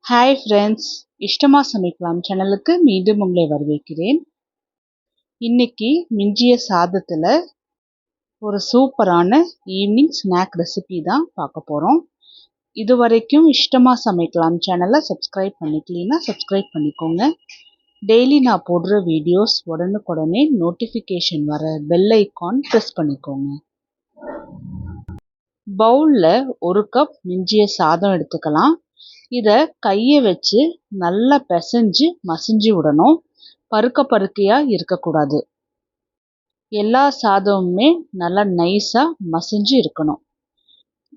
Hi friends, இஷ்டமாக சமைக்கலாம் சேனலுக்கு மீண்டும் உங்களை வரவேற்கிறேன். இன்னைக்கு மிஞ்சிய சாதத்தில் ஒரு சூப்பரான ஈவினிங் ஸ்நாக் ரெசிபி தான் பார்க்க போகிறோம். இது வரைக்கும் இஷ்டமாக சமைக்கலாம் சேனலை சப்ஸ்கிரைப் பண்ணிக்கலனா சப்ஸ்கிரைப் பண்ணிக்கோங்க. டெய்லி நான் போடுற வீடியோஸ் உடனுக்குடனே நோட்டிஃபிகேஷன் வர பெல் ஐக்கான் ப்ரெஸ் பண்ணிக்கோங்க. பவுலில் ஒரு கப் மிஞ்சிய சாதம் எடுத்துக்கலாம். இதை கையை வச்சு நல்லா பிசைஞ்சு மசிஞ்சு விடணும். பருக்கையாக இருக்கக்கூடாது. எல்லா சாதமுமே நல்லா நைஸாக மசிஞ்சு இருக்கணும்.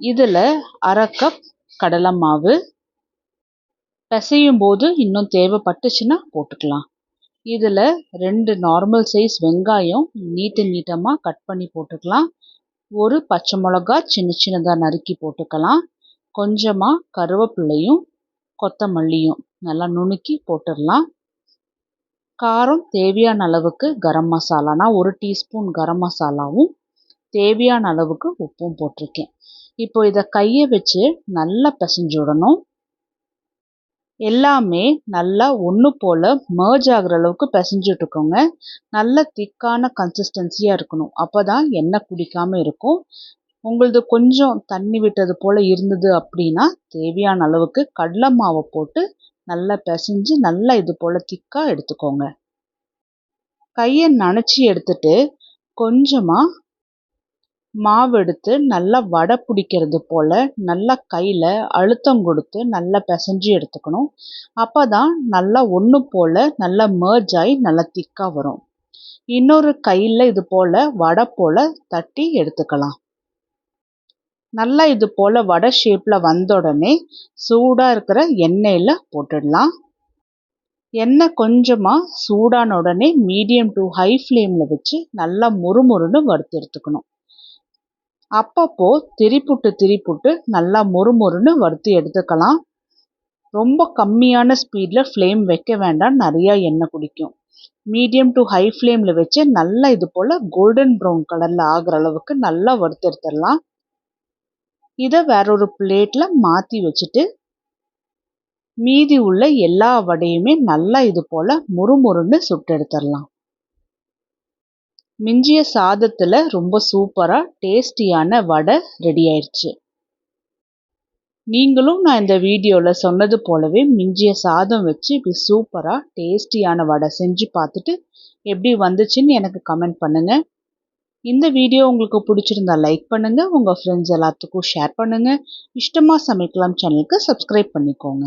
இதில் அரை கப் கடலை மாவு, பிசையும் போது இன்னும் தேவைப்பட்டுச்சுன்னா போட்டுக்கலாம். இதில் 2 நார்மல் சைஸ் வெங்காயம் நீட்டமாக கட் பண்ணி போட்டுக்கலாம். ஒரு பச்சை மிளகா சின்னதாக நறுக்கி போட்டுக்கலாம். கொஞ்சமாக கருவேப்பிலையும் கொத்தமல்லியும் நல்லா நுணுக்கி போட்டுடலாம். காரம் தேவையான அளவுக்கு கரம் மசாலா, நான் 1 டீஸ்பூன் கரம் மசாலாவும் தேவையான அளவுக்கு உப்பும் போட்டிருக்கேன். இப்போ இதை கையை வச்சு நல்லா பிசைஞ்சு விடணும். எல்லாமே நல்லா ஒன்று போல் மர்ஜ் ஆகிற அளவுக்கு பிசைஞ்சுட்டுக்கோங்க. நல்ல திக்கான கன்சிஸ்டன்சியாக இருக்கணும். அப்போ தான் எண்ணெய் குடிக்காமல் இருக்கும். உங்களது கொஞ்சம் தண்ணி விட்டது போல் இருந்தது அப்படின்னா தேவையான அளவுக்கு கடலை மாவை போட்டு நல்லா பிசைஞ்சு நல்லா இது போல் திக்காக எடுத்துக்கோங்க. கையை நனைச்சி எடுத்துட்டு கொஞ்சமாக மாவு எடுத்து நல்லா வடை பிடிக்கிறது போல் நல்லா கையில் அழுத்தம் கொடுத்து நல்லா பிசைஞ்சு எடுத்துக்கணும். அப்போ தான் நல்லா ஒன்று போல் நல்லா மர்ஜ் ஆகி நல்லா திக்காக வரும். இன்னொரு கையில் இது போல் வடை போல் தட்டி எடுத்துக்கலாம். நல்லா இது போல் வடை ஷேப்பில் வந்த உடனே சூடாக இருக்கிற எண்ணெயில் போட்டுடலாம். எண்ணெய் கொஞ்சமாக சூடான உடனே மீடியம் டு ஹை ஃப்ளேமில் வச்சு நல்லா முறுமுறுன்னு வறுத்து எடுத்துக்கணும். அப்பப்போ திரிப்புட்டு நல்லா முறுமுறுன்னு வறுத்து எடுத்துக்கலாம். ரொம்ப கம்மியான ஸ்பீடில் ஃப்ளேம் வைக்க வேண்டாம், நிறையா எண்ணெய் குடிக்கும். மீடியம் டு ஹை ஃப்ளேமில் வச்சு நல்லா இது போல் கோல்டன் ப்ரௌன் கலரில் ஆகிற அளவுக்கு நல்லா வறுத்து எடுத்துடலாம். இதை வேறொரு பிளேட்டில் மாற்றி வச்சுட்டு மீதி உள்ள எல்லா வடையுமே நல்லா இது போல் முறுமுறுன்னு சுட்டு எடுத்துடலாம். மிஞ்சிய சாதத்தில் ரொம்ப சூப்பராக டேஸ்டியான வடை ரெடி ஆயிடுச்சு. நீங்களும் நான் இந்த வீடியோவில் சொன்னது போலவே மிஞ்சிய சாதம் வச்சு இப்படி சூப்பராக டேஸ்டியான வடை செஞ்சு பார்த்துட்டு எப்படி வந்துச்சுன்னு எனக்கு கமெண்ட் பண்ணுங்கள். இந்த வீடியோ உங்களுக்கு பிடிச்சிருந்தா லைக் பண்ணுங்கள், உங்கள் ஃப்ரெண்ட்ஸ் எல்லாத்துக்கும் ஷேர் பண்ணுங்கள். இஷ்டமாக சமைக்கலாம் சேனலுக்கு சப்ஸ்கிரைப் பண்ணிக்கோங்க.